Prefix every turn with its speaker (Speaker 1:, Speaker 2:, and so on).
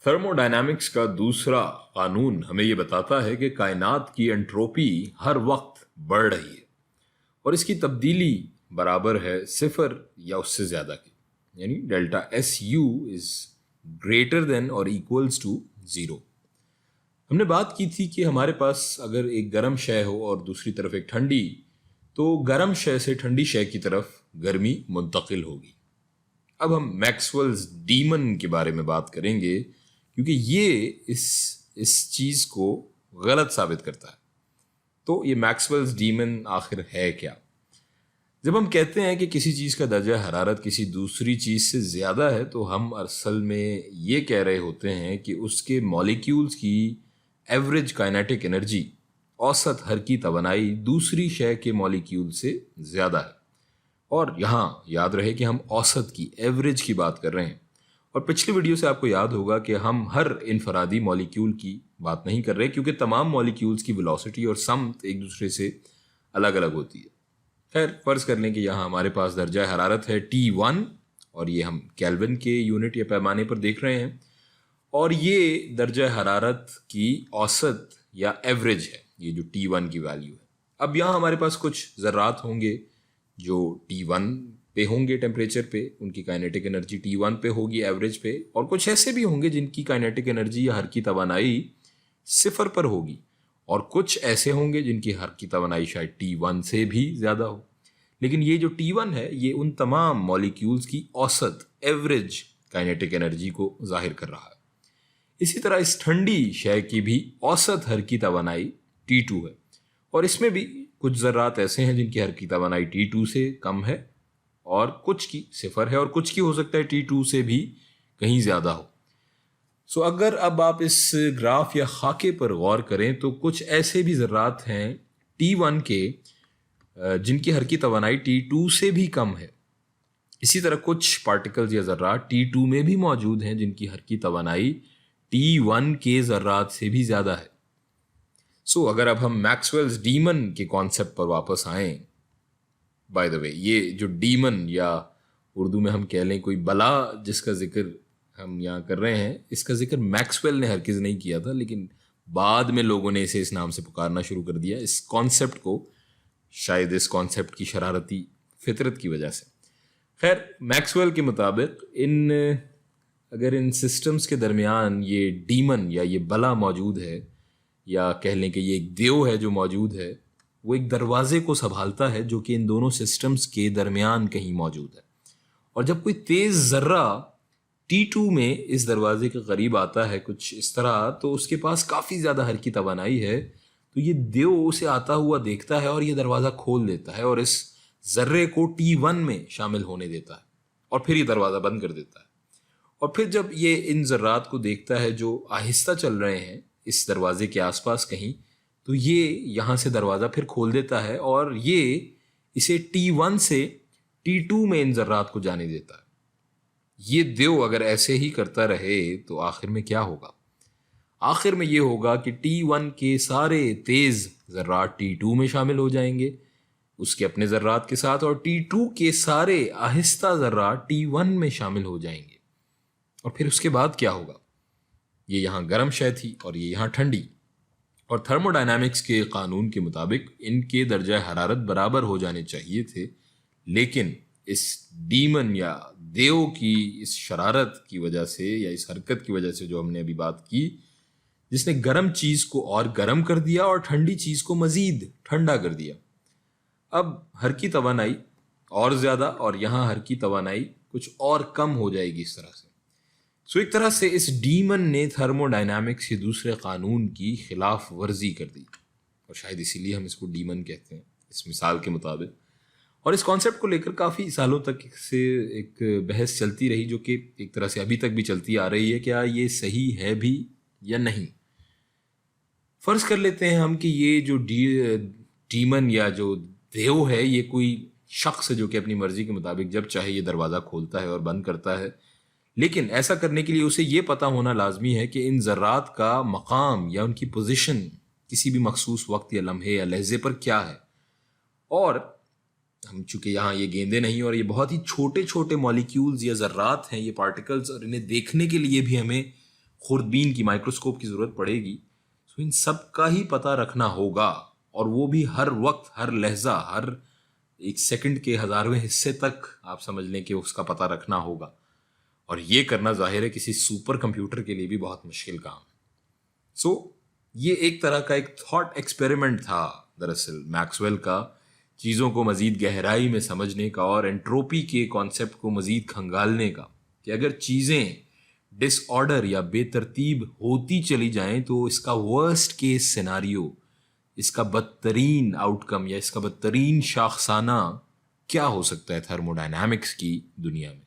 Speaker 1: Thermodynamics کا دوسرا قانون ہمیں یہ بتاتا ہے کہ کائنات کی انٹروپی ہر وقت بڑھ رہی ہے اور اس کی تبدیلی برابر ہے صفر یا اس سے زیادہ کی، یعنی delta S you is greater than اور ایکولز ٹو زیرو۔ ہم نے بات کی تھی کہ ہمارے پاس اگر ایک گرم شے ہو اور دوسری طرف ایک ٹھنڈی، تو گرم شے سے ٹھنڈی شے کی طرف گرمی منتقل ہوگی۔ اب ہم میکسویلز ڈیمن کے بارے میں بات کریں گے کیونکہ یہ اس چیز کو غلط ثابت کرتا ہے۔ تو یہ میکسویلز ڈیمن آخر ہے کیا؟ جب ہم کہتے ہیں کہ کسی چیز کا درجہ حرارت کسی دوسری چیز سے زیادہ ہے تو ہم اصل میں یہ کہہ رہے ہوتے ہیں کہ اس کے مالیکیولز کی ایوریج کائنیٹک انرجی، اوسط حرکی توانائی دوسری شے کے مالیکیول سے زیادہ ہے۔ اور یہاں یاد رہے کہ ہم اوسط کی، ایوریج کی بات کر رہے ہیں، اور پچھلی ویڈیو سے آپ کو یاد ہوگا کہ ہم ہر انفرادی مالیکیول کی بات نہیں کر رہے کیونکہ تمام مالیکیولز کی ویلوسٹی اور سمت ایک دوسرے سے الگ الگ ہوتی ہے۔ خیر، فرض کر لیں کہ یہاں ہمارے پاس درجہ حرارت ہے T1 اور یہ ہم کیلون کے یونٹ یا پیمانے پر دیکھ رہے ہیں، اور یہ درجہ حرارت کی اوسط یا ایوریج ہے، یہ جو T1 کی ویلیو ہے۔ اب یہاں ہمارے پاس کچھ ذرات ہوں گے جو T1 پہ ہوں گے، ٹیمپریچر پہ ان کی کائنیٹک انرجی T1 پہ ہوگی ایوریج پہ، اور کچھ ایسے بھی ہوں گے جن کی کائنیٹک انرجی یا حرکی توانائی صفر پر ہوگی، اور کچھ ایسے ہوں گے جن کی حرکی توانائی شاید T1 سے بھی زیادہ ہو۔ لیکن یہ جو T1 ہے یہ ان تمام مالیکیولز کی اوسط ایوریج کائنیٹک انرجی کو ظاہر کر رہا ہے۔ اسی طرح اس ٹھنڈی شے کی بھی اوسط حرکی توانائی T2 ہے، اور اس میں بھی کچھ ذرات ایسے ہیں جن کی حرکی توانائی T2 سے کم ہے، اور کچھ کی صفر ہے، اور کچھ کی ہو سکتا ہے T2 سے بھی کہیں زیادہ ہو۔ اگر اب آپ اس گراف یا خاکے پر غور کریں تو کچھ ایسے بھی ذرات ہیں T1 کے جن کی حرکی توانائی T2 سے بھی کم ہے۔ اسی طرح کچھ پارٹیکلز یا ذرات T2 میں بھی موجود ہیں جن کی حرکی توانائی T1 کے ذرات سے بھی زیادہ ہے۔ اگر اب ہم میکسویلز ڈیمن کے کانسیپٹ پر واپس آئیں، بائی دا وے یہ جو ڈیمن یا اردو میں ہم کہہ لیں کوئی بلا جس کا ذکر ہم یہاں کر رہے ہیں، اس کا ذکر میکسویل نے ہرگز نہیں کیا تھا، لیکن بعد میں لوگوں نے اسے اس نام سے پکارنا شروع کر دیا، اس کانسیپٹ کو، شاید اس کانسیپٹ کی شرارتی فطرت کی وجہ سے۔ خیر، میکسویل کے مطابق اگر ان سسٹمز کے درمیان یہ ڈیمن یا یہ بلا موجود ہے، یا کہہ لیں کہ یہ ایک دیو ہے جو موجود ہے، وہ ایک دروازے کو سنبھالتا ہے جو کہ ان دونوں سسٹمز کے درمیان کہیں موجود ہے، اور جب کوئی تیز ذرہ T2 میں اس دروازے کے قریب آتا ہے کچھ اس طرح، تو اس کے پاس کافی زیادہ حرکی توانائی ہے، تو یہ دیو اسے آتا ہوا دیکھتا ہے اور یہ دروازہ کھول دیتا ہے اور اس ذرے کو T1 میں شامل ہونے دیتا ہے، اور پھر یہ دروازہ بند کر دیتا ہے۔ اور پھر جب یہ ان ذرات کو دیکھتا ہے جو آہستہ چل رہے ہیں اس دروازے کے آس پاس کہیں، تو یہ یہاں سے دروازہ پھر کھول دیتا ہے اور یہ اسے T1 سے T2 میں ان ذرات کو جانے دیتا ہے۔ یہ دیو اگر ایسے ہی کرتا رہے تو آخر میں کیا ہوگا؟ آخر میں یہ ہوگا کہ T1 کے سارے تیز ذرات T2 میں شامل ہو جائیں گے اس کے اپنے ذرات کے ساتھ، اور T2 کے سارے آہستہ ذرات T1 میں شامل ہو جائیں گے۔ اور پھر اس کے بعد کیا ہوگا؟ یہ یہاں گرم شے تھی اور یہ یہاں ٹھنڈی، اور تھرموڈائنامکس کے قانون کے مطابق ان کے درجہ حرارت برابر ہو جانے چاہیے تھے، لیکن اس ڈیمن یا دیو کی اس شرارت کی وجہ سے یا اس حرکت کی وجہ سے جو ہم نے ابھی بات کی، جس نے گرم چیز کو اور گرم کر دیا اور ٹھنڈی چیز کو مزید ٹھنڈا کر دیا، اب حرکی توانائی اور زیادہ اور یہاں حرکی توانائی کچھ اور کم ہو جائے گی اس طرح سے۔ ایک طرح سے اس ڈیمن نے تھرموڈائنامکس کے دوسرے قانون کی خلاف ورزی کر دی، اور شاید اسی لیے ہم اس کو ڈیمن کہتے ہیں اس مثال کے مطابق۔ اور اس کانسیپٹ کو لے کر کافی سالوں تک سے ایک بحث چلتی رہی، جو کہ ایک طرح سے ابھی تک بھی چلتی آ رہی ہے، کیا یہ صحیح ہے بھی یا نہیں۔ فرض کر لیتے ہیں ہم کہ یہ جو ڈیمن یا جو دیو ہے یہ کوئی شخص ہے جو کہ اپنی مرضی کے مطابق جب چاہے یہ دروازہ کھولتا ہے اور بند کرتا ہے، لیکن ایسا کرنے کے لیے اسے یہ پتہ ہونا لازمی ہے کہ ان ذرات کا مقام یا ان کی پوزیشن کسی بھی مخصوص وقت یا لمحے یا لحظے پر کیا ہے۔ اور ہم چونکہ یہاں یہ گیندے نہیں اور یہ بہت ہی چھوٹے چھوٹے مالیکیولز یا ذرات ہیں، یہ پارٹیکلز، اور انہیں دیکھنے کے لیے بھی ہمیں خوردبین کی مائکروسکوپ کی ضرورت پڑے گی. سو ان سب کا ہی پتہ رکھنا ہوگا، اور وہ بھی ہر وقت، ہر لحظہ، ہر ایک سیکنڈ کے 1000ویں حصے تک آپ سمجھ لیں کہ اس کا پتہ رکھنا ہوگا. اور یہ کرنا ظاہر ہے کسی سپر کمپیوٹر کے لیے بھی بہت مشکل کام ہے. سو یہ ایک طرح کا ایک تھاٹ ایکسپیریمنٹ تھا دراصل میکسویل کا، چیزوں کو مزید گہرائی میں سمجھنے کا اور انٹروپی کے کانسیپٹ کو مزید کھنگالنے کا، کہ اگر چیزیں ڈس آرڈر یا بے ترتیب ہوتی چلی جائیں تو اس کا ورسٹ کیس سیناریو، اس کا بدترین آؤٹ کم یا اس کا بدترین شاخسانہ کیا ہو سکتا ہے تھرمو ڈائنامکس کی دنیا میں.